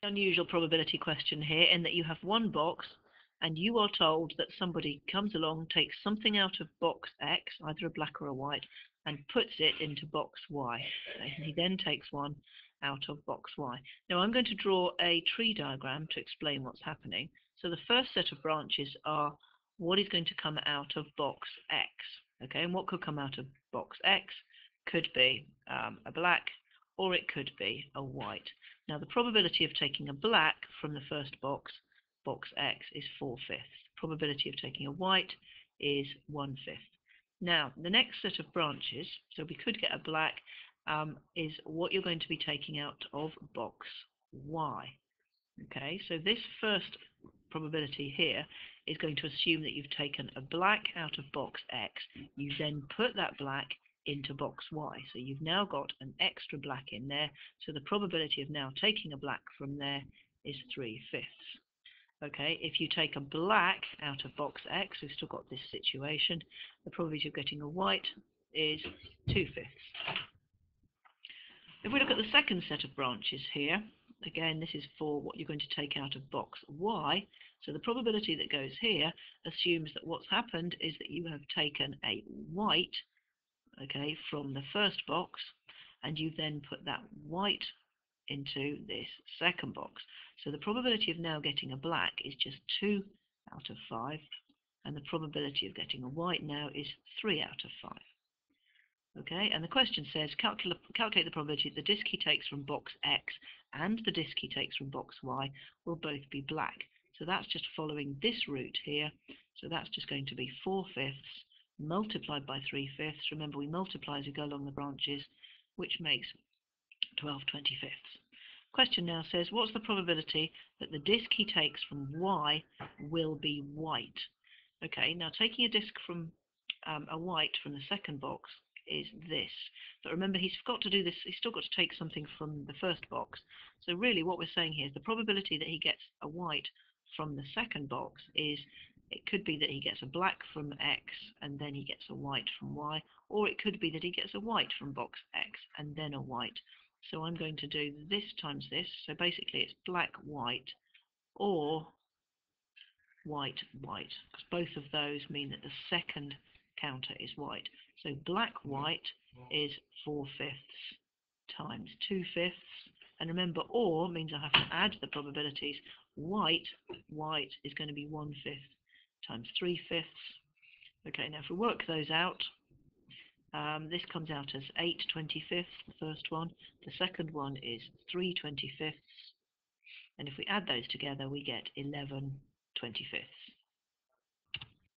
Unusual probability question here in that you have one box and you are told that somebody comes along, takes something out of box X, either a black or a white, and puts it into box Y. And he then takes one out of box Y. Now I'm going to draw a tree diagram to explain what's happening. So the first set of branches are what is going to come out of box X. Okay, and what could come out of box X could be a black, or it could be a white. Now the probability of taking a black from the first box, box X, is 4/5. Probability of taking a white is 1/5. Now the next set of branches, so we could get a black, is what you're going to be taking out of box Y. Okay, so this first probability here is going to assume that you've taken a black out of box X. You then put that black into box Y. So you've now got an extra black in there. So the probability of now taking a black from there is 3/5. Okay, if you take a black out of box X, we've still got this situation, the probability of getting a white is 2/5. If we look at the second set of branches here, again, this is for what you're going to take out of box Y. So the probability that goes here assumes that what's happened is that you have taken a white, okay, from the first box, and you then put that white into this second box. So the probability of now getting a black is just 2 out of 5, and the probability of getting a white now is 3 out of 5. Okay, and the question says calculate the probability that the disk he takes from box X and the disk he takes from box Y will both be black. So that's just following this route here. So that's just going to be 4/5 multiplied by 3/5. Remember, we multiply as we go along the branches, which makes 12/25. Question now says, what's the probability that the disk he takes from Y will be white? Okay, now taking a disk from a white from the second box is this. But remember, he's got to do this, he's still got to take something from the first box. So really what we're saying here is the probability that he gets a white from the second box is, it could be that he gets a black from X and then he gets a white from Y, or it could be that he gets a white from box X and then a white. So I'm going to do this times this, so basically it's black, white, or white, white, because both of those mean that the second counter is white. So black, white is 4/5 times 2/5, and remember, or means I have to add the probabilities. White, white is going to be 1/5 times 3/5. Okay, now if we work those out, this comes out as 8/25, the first one. The second one is 3/25, and if we add those together, we get 11/25.